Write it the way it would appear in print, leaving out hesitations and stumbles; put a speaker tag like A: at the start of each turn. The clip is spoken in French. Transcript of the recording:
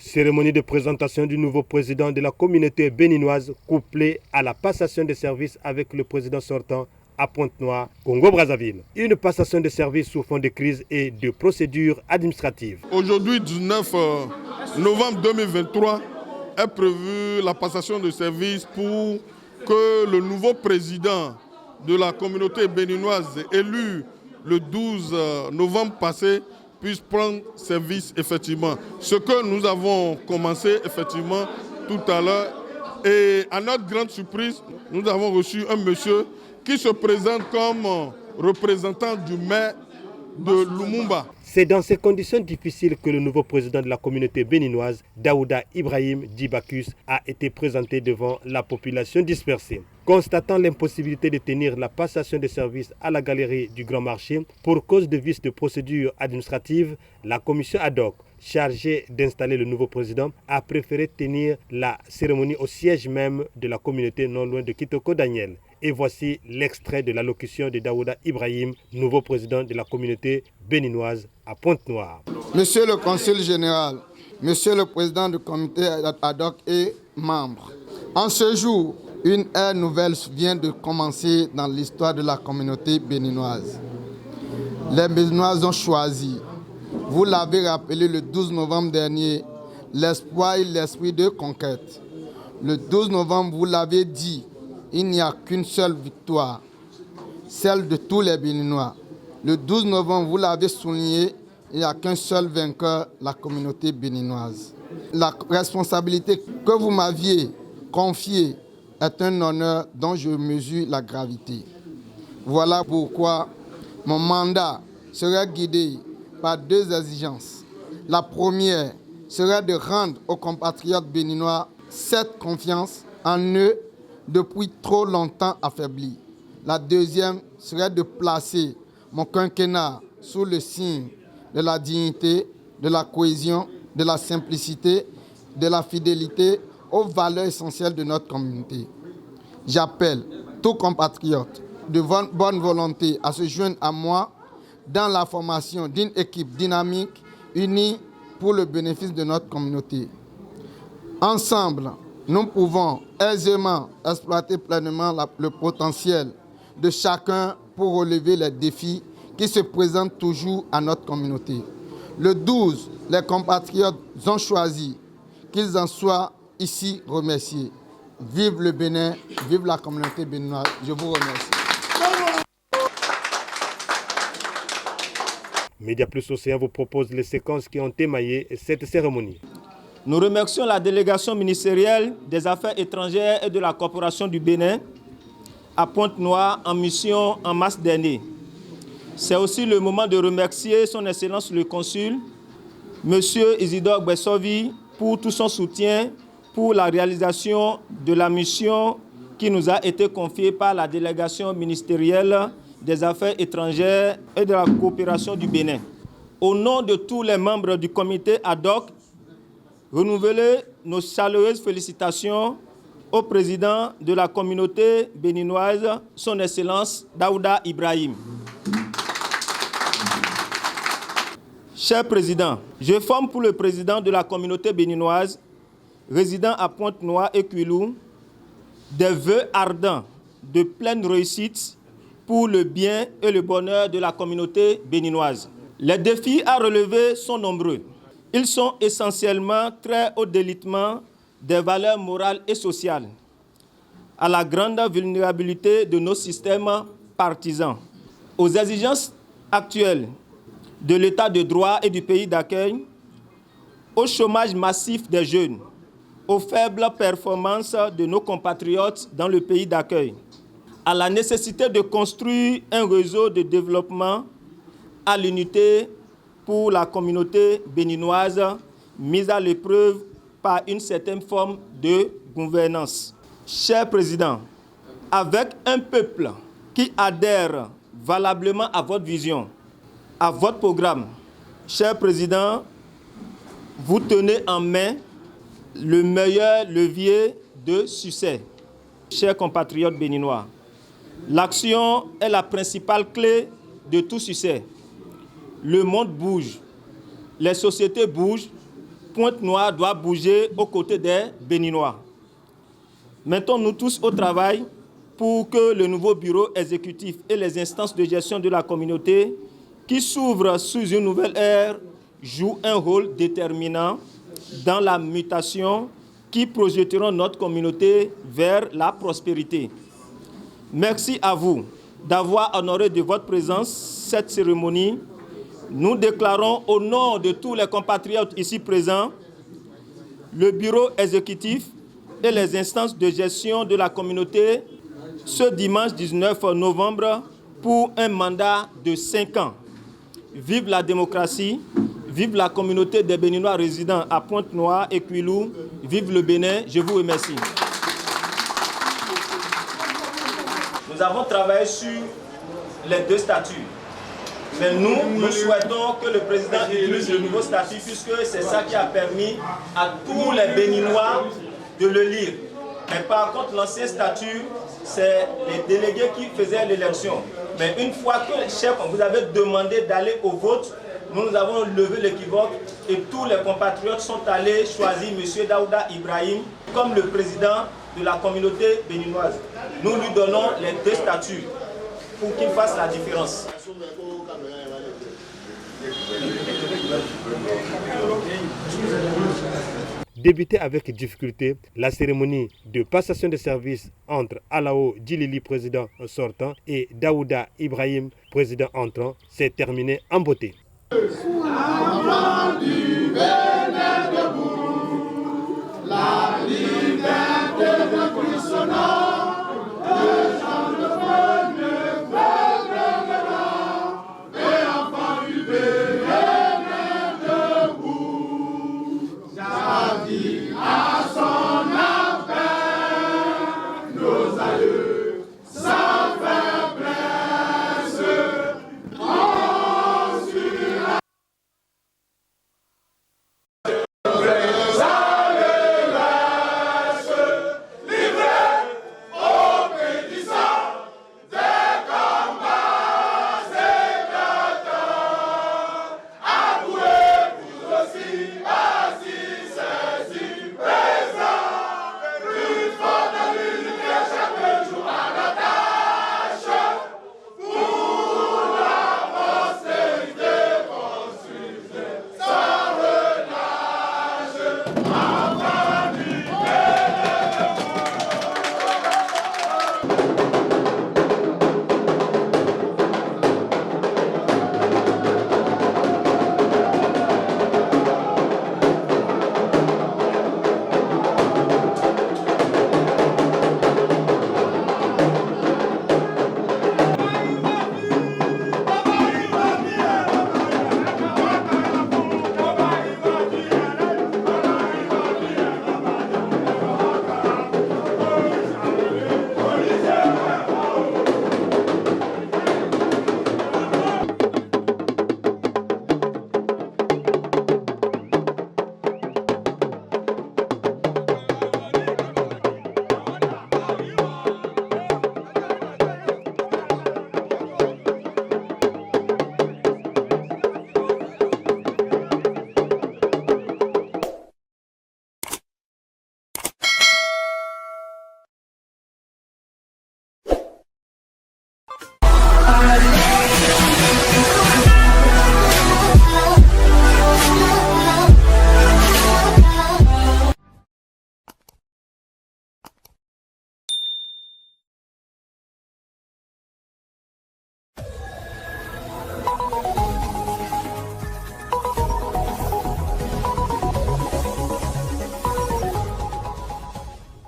A: Cérémonie de présentation du nouveau président de la communauté béninoise couplée à la passation de services avec le président sortant à Pointe-Noire, Congo-Brazzaville. Une passation de services sous fond de crise et de procédures administratives.
B: Aujourd'hui, 19 novembre 2023, est prévue la passation de services pour que le nouveau président de la communauté béninoise élu le 12 novembre passé puisse prendre service effectivement. Ce que nous avons commencé effectivement tout à l'heure. Et à notre grande surprise, nous avons reçu un monsieur qui se présente comme représentant du maire de Lumumba.
A: C'est dans ces conditions difficiles que le nouveau président de la communauté béninoise, Daouda Ibrahim Djibakus, a été présenté devant la population dispersée. Constatant l'impossibilité de tenir la passation de services à la galerie du Grand Marché pour cause de vices de procédure administrative, la commission ad hoc chargée d'installer le nouveau président a préféré tenir la cérémonie au siège même de la communauté non loin de Kitoko Daniel. Et voici l'extrait de l'allocution de Daouda Ibrahim, nouveau président de la communauté béninoise à Pointe-Noire.
C: Monsieur le Conseil général, Monsieur le président du comité ad hoc et membres, en ce jour, une ère nouvelle vient de commencer dans l'histoire de la communauté béninoise. Les Béninois ont choisi, vous l'avez rappelé le 12 novembre dernier, l'espoir et l'esprit de conquête. Le 12 novembre, vous l'avez dit, il n'y a qu'une seule victoire, celle de tous les Béninois. Le 12 novembre, vous l'avez souligné, il n'y a qu'un seul vainqueur, la communauté béninoise. La responsabilité que vous m'aviez confiée est un honneur dont je mesure la gravité. Voilà pourquoi mon mandat sera guidé par deux exigences. La première serait de rendre aux compatriotes béninois cette confiance en eux depuis trop longtemps affaiblie. La deuxième serait de placer mon quinquennat sous le signe de la dignité, de la cohésion, de la simplicité, de la fidélité aux valeurs essentielles de notre communauté. J'appelle tous compatriotes de bonne volonté à se joindre à moi dans la formation d'une équipe dynamique, unie pour le bénéfice de notre communauté. Ensemble, nous pouvons aisément exploiter pleinement le potentiel de chacun pour relever les défis qui se présentent toujours à notre communauté. Le 12, les compatriotes ont choisi qu'ils en soient ici remerciés. Vive le Bénin, vive la communauté béninoise. Je vous remercie.
A: Média Plus Océan vous propose les séquences qui ont émaillé cette cérémonie.
D: Nous remercions la délégation ministérielle des Affaires étrangères et de la Corporation du Bénin à Pointe-Noire en mission en mars dernier. C'est aussi le moment de remercier son Excellence le Consul, M. Isidore Bessovi, pour tout son soutien pour la réalisation de la mission qui nous a été confiée par la délégation ministérielle des Affaires étrangères et de la coopération du Bénin. Au nom de tous les membres du comité ad hoc, renouveler nos chaleureuses félicitations au président de la communauté béninoise, son Excellence Daouda Ibrahim. Cher Président, je forme pour le président de la communauté béninoise, résidant à Pointe-Noire et Kouilou, des vœux ardents de pleine réussite pour le bien et le bonheur de la communauté béninoise. Les défis à relever sont nombreux. Ils sont essentiellement très au délitement des valeurs morales et sociales, à la grande vulnérabilité de nos systèmes partisans, aux exigences actuelles de l'état de droit et du pays d'accueil, au chômage massif des jeunes, aux faibles performances de nos compatriotes dans le pays d'accueil, à la nécessité de construire un réseau de développement à l'unité pour la communauté béninoise mise à l'épreuve par une certaine forme de gouvernance. Cher Président, avec un peuple qui adhère valablement à votre vision, à votre programme, cher Président, vous tenez en main le meilleur levier de succès. Chers compatriotes béninois, l'action est la principale clé de tout succès. Le monde bouge, les sociétés bougent, Pointe-Noire doit bouger aux côtés des Béninois. Mettons-nous tous au travail pour que le nouveau bureau exécutif et les instances de gestion de la communauté qui s'ouvrent sous une nouvelle ère jouent un rôle déterminant dans la mutation qui projetteront notre communauté vers la prospérité. Merci à vous d'avoir honoré de votre présence cette cérémonie. Nous déclarons au nom de tous les compatriotes ici présents, le bureau exécutif et les instances de gestion de la communauté ce dimanche 19 novembre pour un mandat de 5 ans. Vive la démocratie, vive la communauté des Béninois résidant à Pointe-Noire et Kouilou, vive le Bénin, je vous remercie. Nous avons travaillé sur les 2 statuts. Mais nous souhaitons que le président utilise le nouveau statut puisque c'est ça qui a permis à tous les Béninois de le lire. Mais par contre, l'ancien statut, c'est les délégués qui faisaient l'élection. Mais une fois que le chef vous avez demandé d'aller au vote, nous avons levé l'équivoque et tous les compatriotes sont allés choisir M. Daouda Ibrahim comme le président de la communauté béninoise. Nous lui donnons les 2 statuts pour qu'il fasse la différence.
A: Débuté avec difficulté, la cérémonie de passation de services entre Alao Djilili, président sortant, et Daouda Ibrahim, président entrant, s'est terminée en beauté.